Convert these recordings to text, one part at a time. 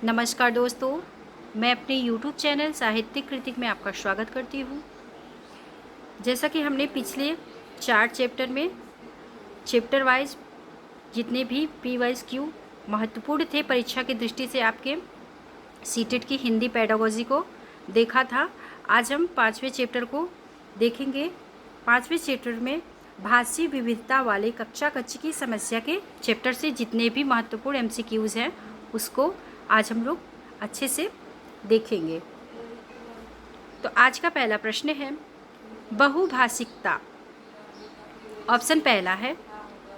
नमस्कार दोस्तों, मैं अपने YouTube चैनल साहित्यिक कृतिक में आपका स्वागत करती हूँ। जैसा कि हमने पिछले 4 चैप्टर में चैप्टर वाइज जितने भी पी वाइज क्यू महत्वपूर्ण थे परीक्षा की दृष्टि से आपके सीटेट की हिंदी पेडागोजी को देखा था। आज हम 5वें चैप्टर को देखेंगे। 5वें चैप्टर में भाषी विविधता वाले कक्षा कच्ची की समस्या के चैप्टर से जितने भी महत्वपूर्ण MCQs हैं उसको आज हम लोग अच्छे से देखेंगे। तो आज का पहला प्रश्न है बहुभाषिकता। ऑप्शन पहला है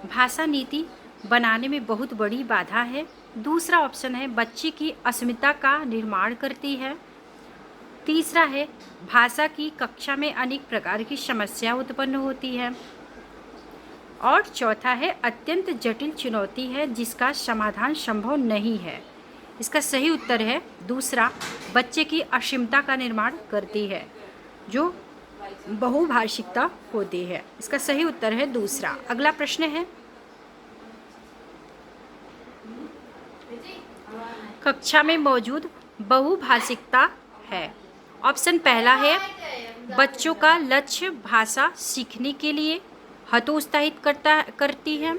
भाषा नीति बनाने में बहुत बड़ी बाधा है। दूसरा ऑप्शन है बच्चे की अस्मिता का निर्माण करती है। तीसरा है भाषा की कक्षा में अनेक प्रकार की समस्या उत्पन्न होती है। और चौथा है अत्यंत जटिल चुनौती है जिसका समाधान संभव नहीं है। इसका सही उत्तर है दूसरा, बच्चे की अक्षमता का निर्माण करती है जो बहुभाषिकता होती है। इसका सही उत्तर है दूसरा। अगला प्रश्न है कक्षा में मौजूद बहुभाषिकता है। ऑप्शन पहला है बच्चों का लक्ष्य भाषा सीखने के लिए हतोत्साहित करती है।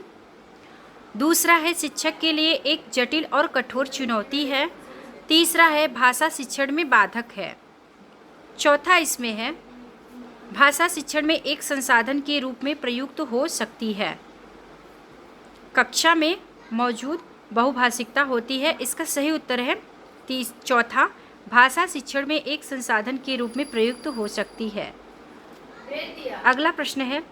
दूसरा है शिक्षक के लिए एक जटिल और कठोर चुनौती है। तीसरा है भाषा शिक्षण में बाधक है। चौथा इसमें है भाषा शिक्षण में एक संसाधन के रूप में प्रयुक्त हो सकती है। कक्षा में मौजूद बहुभाषिकता होती है। इसका सही उत्तर है चौथा, भाषा शिक्षण में एक संसाधन के रूप में प्रयुक्त हो सकती है। अगला प्रश्न है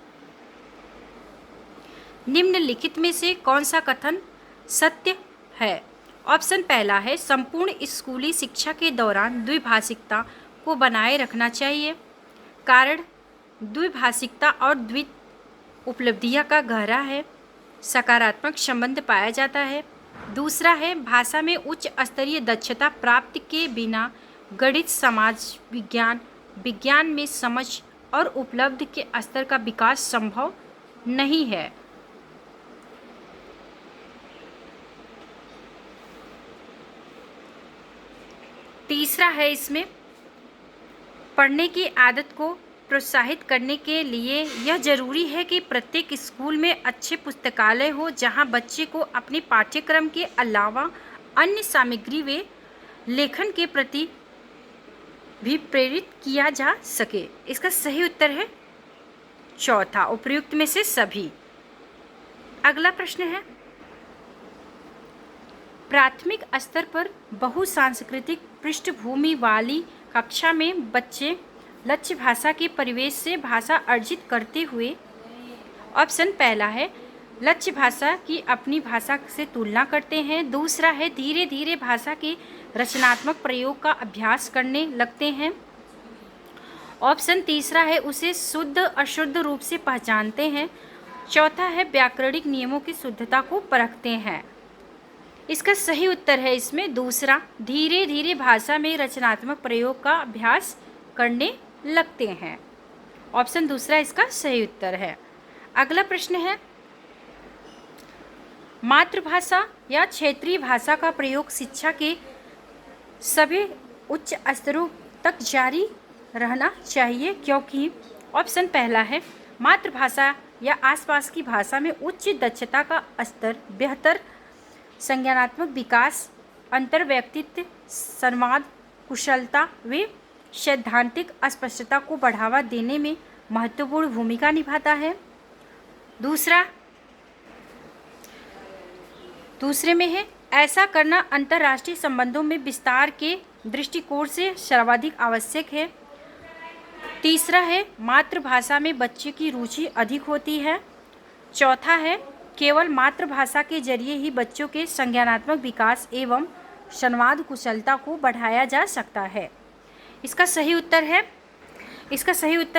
निम्नलिखित में से कौन सा कथन सत्य है। ऑप्शन पहला है संपूर्ण स्कूली शिक्षा के दौरान द्विभाषिकता को बनाए रखना चाहिए। कारण द्विभाषिकता और द्वित उपलब्धियां का गहरा है सकारात्मक संबंध पाया जाता है। दूसरा है भाषा में उच्च स्तरीय दक्षता प्राप्ति के बिना गणित समाज विज्ञान में समझ और उपलब्धि के स्तर का विकास संभव नहीं है। तीसरा है इसमें पढ़ने की आदत को प्रोत्साहित करने के लिए यह जरूरी है कि प्रत्येक स्कूल में अच्छे पुस्तकालय हो जहां बच्चे को अपने पाठ्यक्रम के अलावा अन्य सामग्री व लेखन के प्रति भी प्रेरित किया जा सके। इसका सही उत्तर है चौथा, उपर्युक्त में से सभी। अगला प्रश्न है प्राथमिक स्तर पर बहुसांस्कृतिक पृष्ठभूमि वाली कक्षा में बच्चे लक्ष्य भाषा के परिवेश से भाषा अर्जित करते हुए ऑप्शन पहला है लक्ष्य भाषा की अपनी भाषा से तुलना करते हैं। दूसरा है धीरे धीरे भाषा के रचनात्मक प्रयोग का अभ्यास करने लगते हैं। ऑप्शन तीसरा है उसे शुद्ध अशुद्ध रूप से पहचानते हैं। चौथा है व्याकरणिक नियमों की शुद्धता को परखते हैं। इसका सही उत्तर है इसमें दूसरा, धीरे धीरे भाषा में रचनात्मक प्रयोग का अभ्यास करने लगते हैं। ऑप्शन दूसरा इसका सही उत्तर है। अगला प्रश्न है मातृभाषा या क्षेत्रीय भाषा का प्रयोग शिक्षा के सभी उच्च स्तरों तक जारी रहना चाहिए क्योंकि ऑप्शन पहला है मातृभाषा या आसपास की भाषा में उच्च दक्षता का स्तर बेहतर संज्ञानात्मक विकास अंतर्व्यक्तित्व संवाद कुशलता व सैद्धांतिक स्पष्टता को बढ़ावा देने में महत्वपूर्ण भूमिका निभाता है। दूसरे में है ऐसा करना अंतर्राष्ट्रीय संबंधों में विस्तार के दृष्टिकोण से सर्वाधिक आवश्यक है। तीसरा है मातृभाषा में बच्चे की रुचि अधिक होती है। चौथा है केवल मातृभाषा के जरिए ही बच्चों के संज्ञानात्मक विकास एवं संवाद कुशलता को बढ़ाया जा सकता है। इसका सही उत्तर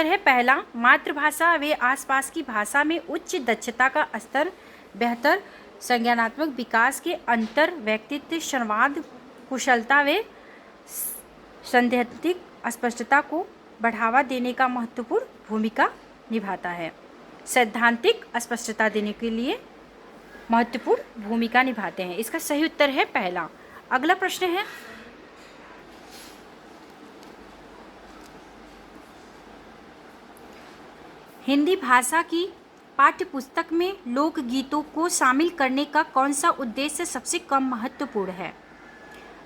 है पहला, मातृभाषा व आसपास की भाषा में उच्च दक्षता का स्तर बेहतर संज्ञानात्मक विकास के अंतर व्यक्तित्व संवाद कुशलता व सैद्धांतिक स्पष्टता को बढ़ावा देने का महत्वपूर्ण भूमिका निभाता है। सैद्धांतिक स्पष्टता देने के लिए महत्वपूर्ण भूमिका निभाते हैं। इसका सही उत्तर है पहला। अगला प्रश्न है, हिंदी भाषा की पाठ्यपुस्तक में लोकगीतों को शामिल करने का कौन सा उद्देश्य सबसे कम महत्वपूर्ण है?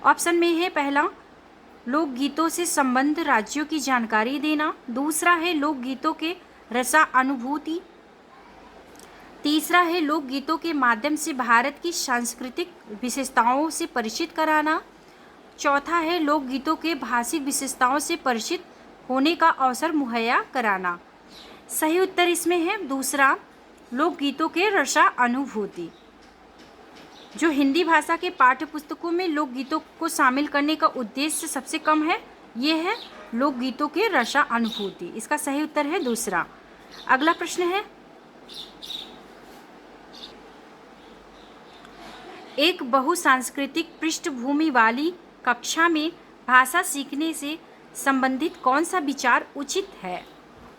ऑप्शन में है पहला, लोकगीतों से संबद्ध राज्यों की जानकारी देना। दूसरा है लोकगीतों के रसानुभूति। तीसरा है लोकगीतों के माध्यम से भारत की सांस्कृतिक विशेषताओं से परिचित कराना। चौथा है लोकगीतों के भाषिक विशेषताओं से परिचित होने का अवसर मुहैया कराना। सही उत्तर इसमें है दूसरा, लोकगीतों के रसानुभूति। जो हिंदी भाषा के पाठ्य पुस्तकों में लोकगीतों को शामिल करने का उद्देश्य सबसे कम है, ये है लोकगीतों के रसानुभूति। इसका सही उत्तर है दूसरा। अगला प्रश्न है, एक बहुसांस्कृतिक पृष्ठभूमि वाली कक्षा में भाषा सीखने से संबंधित कौन सा विचार उचित है?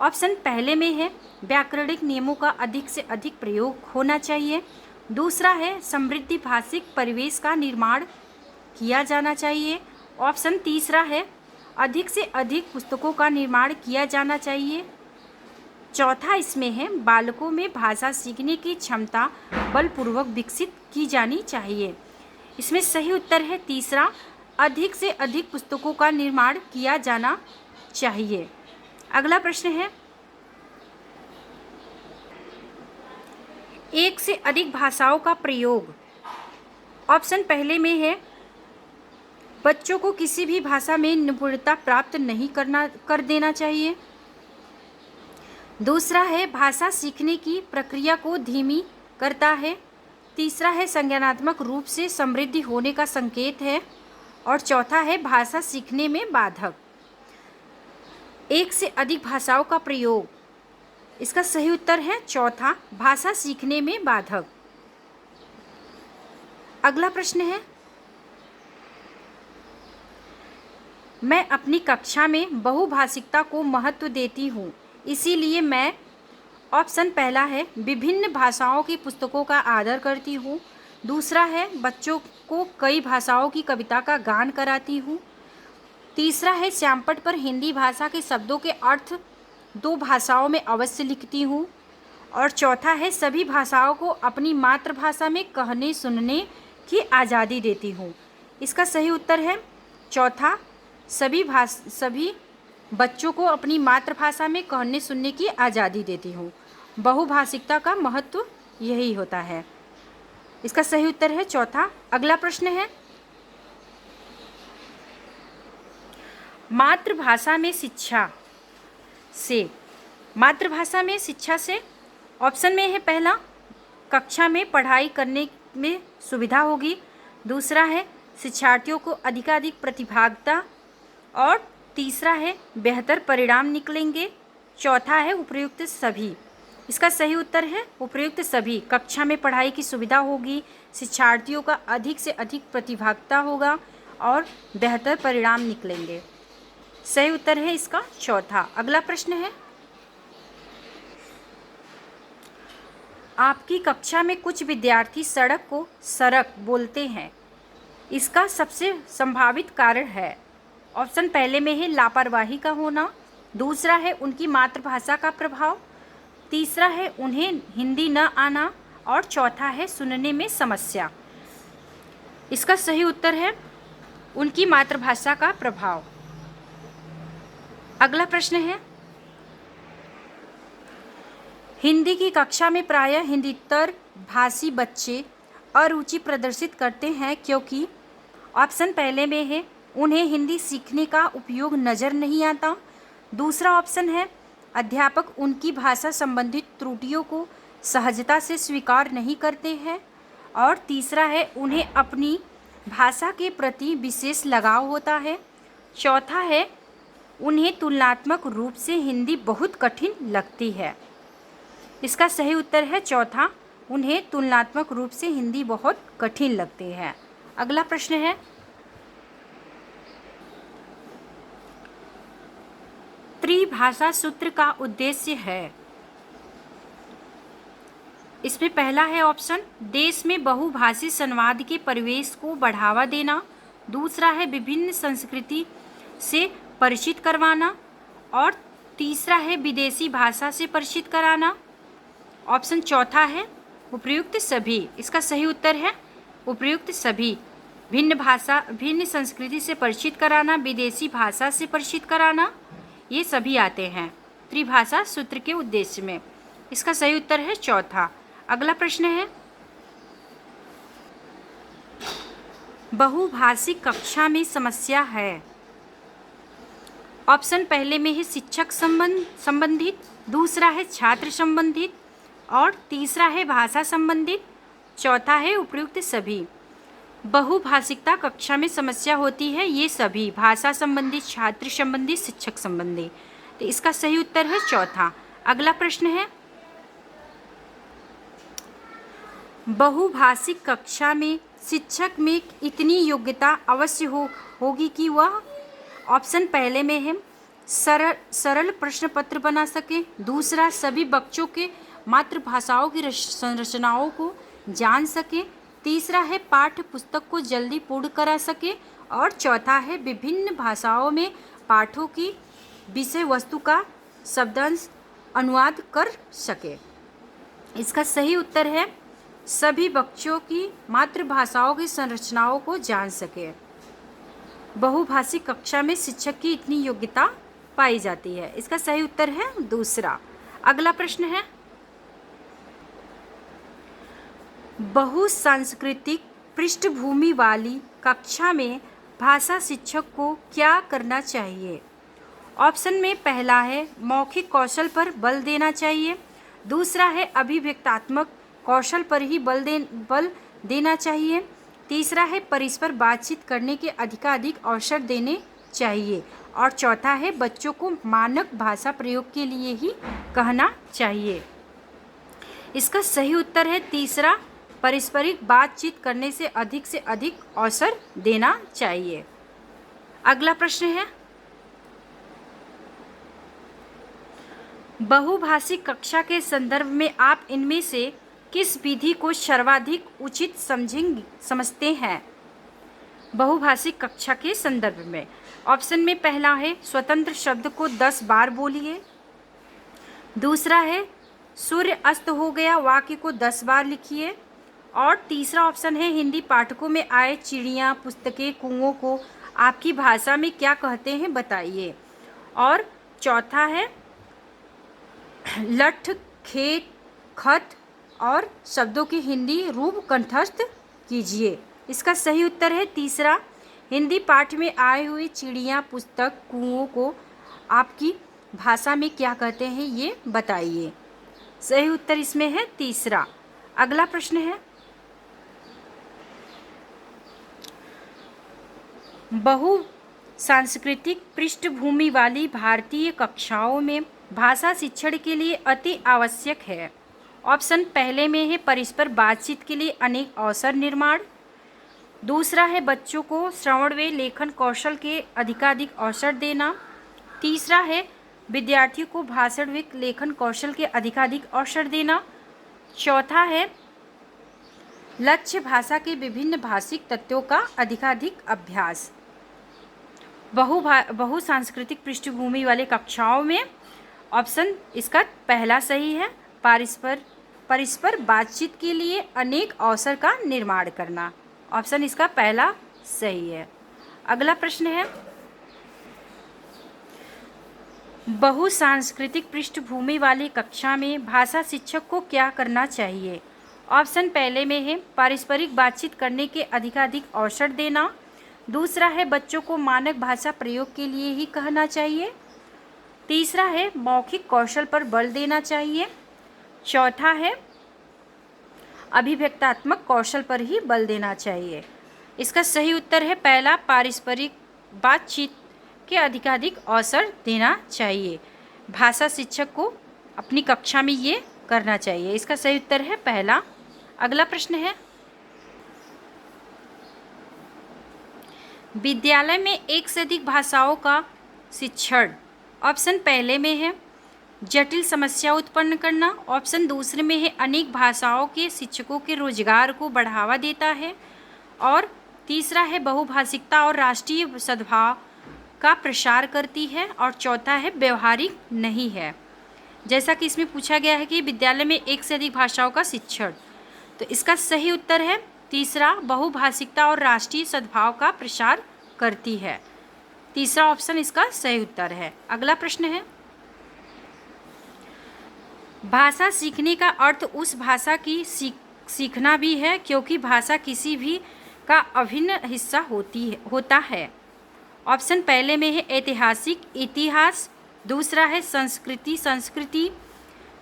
ऑप्शन पहले में है व्याकरणिक नियमों का अधिक से अधिक प्रयोग होना चाहिए। दूसरा है समृद्धि भाषिक परिवेश का निर्माण किया जाना चाहिए। ऑप्शन तीसरा है अधिक से अधिक पुस्तकों का निर्माण किया जाना चाहिए। चौथा इसमें है बालकों में भाषा सीखने की क्षमता बलपूर्वक विकसित की जानी चाहिए। इसमें सही उत्तर है तीसरा, अधिक से अधिक पुस्तकों का निर्माण किया जाना चाहिए। अगला प्रश्न है, एक से अधिक भाषाओं का प्रयोग। ऑप्शन पहले में है बच्चों को किसी भी भाषा में निपुणता प्राप्त नहीं कर देना चाहिए। दूसरा है भाषा सीखने की प्रक्रिया को धीमी करता है। तीसरा है संज्ञानात्मक रूप से समृद्धि होने का संकेत है। और चौथा है भाषा सीखने में बाधक। एक से अधिक भाषाओं का प्रयोग, इसका सही उत्तर है चौथा, भाषा सीखने में बाधक। अगला प्रश्न है, मैं अपनी कक्षा में बहुभाषिकता को महत्व देती हूँ, इसीलिए मैं, ऑप्शन पहला है विभिन्न भाषाओं की पुस्तकों का आदर करती हूँ। दूसरा है बच्चों को कई भाषाओं की कविता का गान कराती हूँ। तीसरा है श्यामपट्ट पर हिंदी भाषा के शब्दों के अर्थ 2 भाषाओं में अवश्य लिखती हूँ। और चौथा है सभी भाषाओं को अपनी मातृभाषा में कहने सुनने की आज़ादी देती हूँ। इसका सही उत्तर है चौथा, सभी बच्चों को अपनी मातृभाषा में कहने सुनने की आज़ादी देती हूँ। बहुभाषिकता का महत्व यही होता है। इसका सही उत्तर है चौथा। अगला प्रश्न है, मातृभाषा में शिक्षा से ऑप्शन में है पहला, कक्षा में पढ़ाई करने में सुविधा होगी। दूसरा है शिक्षार्थियों को अधिकाधिक प्रतिभागिता। और तीसरा है बेहतर परिणाम निकलेंगे। चौथा है उपयुक्त सभी। इसका सही उत्तर है उपयुक्त सभी। कक्षा में पढ़ाई की सुविधा होगी, शिक्षार्थियों का अधिक से अधिक प्रतिभागिता होगा और बेहतर परिणाम निकलेंगे। सही उत्तर है इसका चौथा। अगला प्रश्न है, आपकी कक्षा में कुछ विद्यार्थी सड़क को सरक बोलते हैं, इसका सबसे संभावित कारण है। ऑप्शन पहले में है लापरवाही का होना। दूसरा है उनकी मातृभाषा का प्रभाव। तीसरा है उन्हें हिंदी न आना। और चौथा है सुनने में समस्या। इसका सही उत्तर है उनकी मातृभाषा का प्रभाव। अगला प्रश्न है, हिंदी की कक्षा में प्रायः हिंदीतर भाषी बच्चे अरुचि प्रदर्शित करते हैं क्योंकि ऑप्शन पहले में है उन्हें हिंदी सीखने का उपयोग नज़र नहीं आता। दूसरा ऑप्शन है अध्यापक उनकी भाषा संबंधित त्रुटियों को सहजता से स्वीकार नहीं करते हैं। और तीसरा है उन्हें अपनी भाषा के प्रति विशेष लगाव होता है। चौथा है उन्हें तुलनात्मक रूप से हिंदी बहुत कठिन लगती है। इसका सही उत्तर है चौथा, उन्हें तुलनात्मक रूप से हिंदी बहुत कठिन लगती है। अगला प्रश्न है, त्रिभाषा सूत्र का उद्देश्य है। इसमें पहला है ऑप्शन, देश में बहुभाषी संवाद के परिवेश को बढ़ावा देना। दूसरा है विभिन्न संस्कृति से परिचित करवाना, और तीसरा है विदेशी भाषा से परिचित कराना। ऑप्शन चौथा है उपयुक्त सभी। इसका सही उत्तर है उपयुक्त सभी। भिन्न संस्कृति से परिचित कराना, विदेशी भाषा से परिचित कराना, ये सभी आते हैं त्रिभाषा सूत्र के उद्देश्य में। इसका सही उत्तर है चौथा। अगला प्रश्न है, बहुभाषिक कक्षा में समस्या है। ऑप्शन पहले में है शिक्षक संबंधित, दूसरा है छात्र संबंधित, और तीसरा है भाषा संबंधित, चौथा है उपयुक्त सभी। बहुभाषिकता कक्षा में समस्या होती है, ये सभी भाषा संबंधित, छात्र संबंधित, शिक्षक संबंधी। तो इसका सही उत्तर है चौथा। अगला प्रश्न है, बहुभाषिक कक्षा में शिक्षक में इतनी योग्यता अवश्य होगी कि वह, ऑप्शन पहले में है सरल प्रश्न पत्र बना सके, दूसरा सभी बच्चों के मातृभाषाओं की संरचनाओं को जान सके, तीसरा है पाठ्य पुस्तक को जल्दी पूर्ण करा सके, और चौथा है विभिन्न भाषाओं में पाठों की विषय वस्तु का शब्दांश अनुवाद कर सके। इसका सही उत्तर है सभी बच्चों की मातृभाषाओं की संरचनाओं को जान सके। बहुभाषिक कक्षा में शिक्षक की इतनी योग्यता पाई जाती है। इसका सही उत्तर है दूसरा। अगला प्रश्न है, बहुसांस्कृतिक पृष्ठभूमि वाली कक्षा में भाषा शिक्षक को क्या करना चाहिए। ऑप्शन में पहला है मौखिक कौशल पर बल देना चाहिए, दूसरा है अभिव्यक्तात्मक कौशल पर ही बल देना चाहिए, तीसरा है परस्पर बातचीत करने के अधिकाधिक अवसर देने चाहिए, और चौथा है बच्चों को मानक भाषा प्रयोग के लिए ही कहना चाहिए। इसका सही उत्तर है तीसरा, पारस्परिक बातचीत करने से अधिक अवसर देना चाहिए। अगला प्रश्न है, बहुभाषिक कक्षा के संदर्भ में आप इनमें से किस विधि को सर्वाधिक उचित समझते हैं। बहुभाषिक कक्षा के संदर्भ में ऑप्शन में पहला है स्वतंत्र शब्द को 10 बार बोलिए, दूसरा है सूर्य अस्त हो गया वाक्य को 10 बार लिखिए, और तीसरा ऑप्शन है हिंदी पाठकों में आए चिड़िया, पुस्तकें, कुओं को आपकी भाषा में क्या कहते हैं बताइए, और चौथा है लठ, खेत, खत और शब्दों की हिंदी रूप कंठस्थ कीजिए। इसका सही उत्तर है तीसरा, हिंदी पाठ में आए हुए चिड़िया, पुस्तक, कुओं को आपकी भाषा में क्या कहते हैं ये बताइए। सही उत्तर इसमें है तीसरा। अगला प्रश्न है, बहु सांस्कृतिक पृष्ठभूमि वाली भारतीय कक्षाओं में भाषा शिक्षण के लिए अति आवश्यक है। ऑप्शन पहले में है परस्पर बातचीत के लिए अनेक अवसर निर्माण, दूसरा है बच्चों को श्रवण व लेखन कौशल के अधिकाधिक अवसर देना, तीसरा है विद्यार्थियों को भाषण व लेखन कौशल के अधिकाधिक अवसर देना, चौथा है लक्ष्य भाषा के विभिन्न भाषिक तत्वों का अधिकाधिक अभ्यास। बहुसांस्कृतिक पृष्ठभूमि वाले कक्षाओं में ऑप्शन इसका पहला सही है, परस्पर बातचीत के लिए अनेक अवसर का निर्माण करना। ऑप्शन इसका पहला सही है। अगला प्रश्न है, बहुसांस्कृतिक पृष्ठभूमि वाली कक्षा में भाषा शिक्षक को क्या करना चाहिए। ऑप्शन पहले में है पारस्परिक बातचीत करने के अधिकाधिक अवसर देना, दूसरा है बच्चों को मानक भाषा प्रयोग के लिए ही कहना चाहिए, तीसरा है मौखिक कौशल पर बल देना चाहिए, चौथा है अभिव्यक्तात्मक कौशल पर ही बल देना चाहिए। इसका सही उत्तर है पहला, पारस्परिक बातचीत के अधिकाधिक अवसर देना चाहिए। भाषा शिक्षक को अपनी कक्षा में ये करना चाहिए। इसका सही उत्तर है पहला। अगला प्रश्न है, विद्यालय में एक से अधिक भाषाओं का शिक्षण। ऑप्शन पहले में है जटिल समस्या उत्पन्न करना, ऑप्शन दूसरे में है अनेक भाषाओं के शिक्षकों के रोजगार को बढ़ावा देता है, और तीसरा है बहुभाषिकता और राष्ट्रीय सद्भाव का प्रसार करती है, और चौथा है व्यवहारिक नहीं है। जैसा कि इसमें पूछा गया है कि विद्यालय में एक से अधिक भाषाओं का शिक्षण, तो इसका सही उत्तर है तीसरा, बहुभाषिकता और राष्ट्रीय सद्भाव का प्रसार करती है। तीसरा ऑप्शन इसका सही उत्तर है। अगला प्रश्न है, भाषा सीखने का अर्थ उस भाषा की सीखना भी है क्योंकि भाषा किसी भी का अभिन्न हिस्सा होता है। ऑप्शन पहले में है ऐतिहासिक, इतिहास, दूसरा है संस्कृति,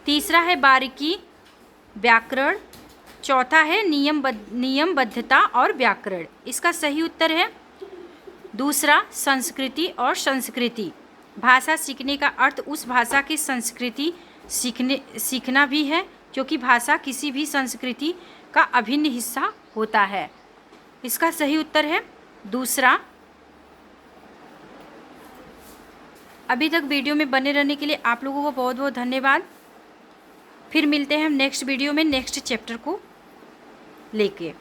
तीसरा है बारीकी, व्याकरण, चौथा है नियमबद्धता और व्याकरण। इसका सही उत्तर है दूसरा, संस्कृति और संस्कृति। भाषा सीखने का अर्थ उस भाषा की संस्कृति सीखना भी है क्योंकि भाषा किसी भी संस्कृति का अभिन्न हिस्सा होता है। इसका सही उत्तर है दूसरा। अभी तक वीडियो में बने रहने के लिए आप लोगों को बहुत बहुत धन्यवाद। फिर मिलते हैं हम नेक्स्ट वीडियो में नेक्स्ट चैप्टर को लेके।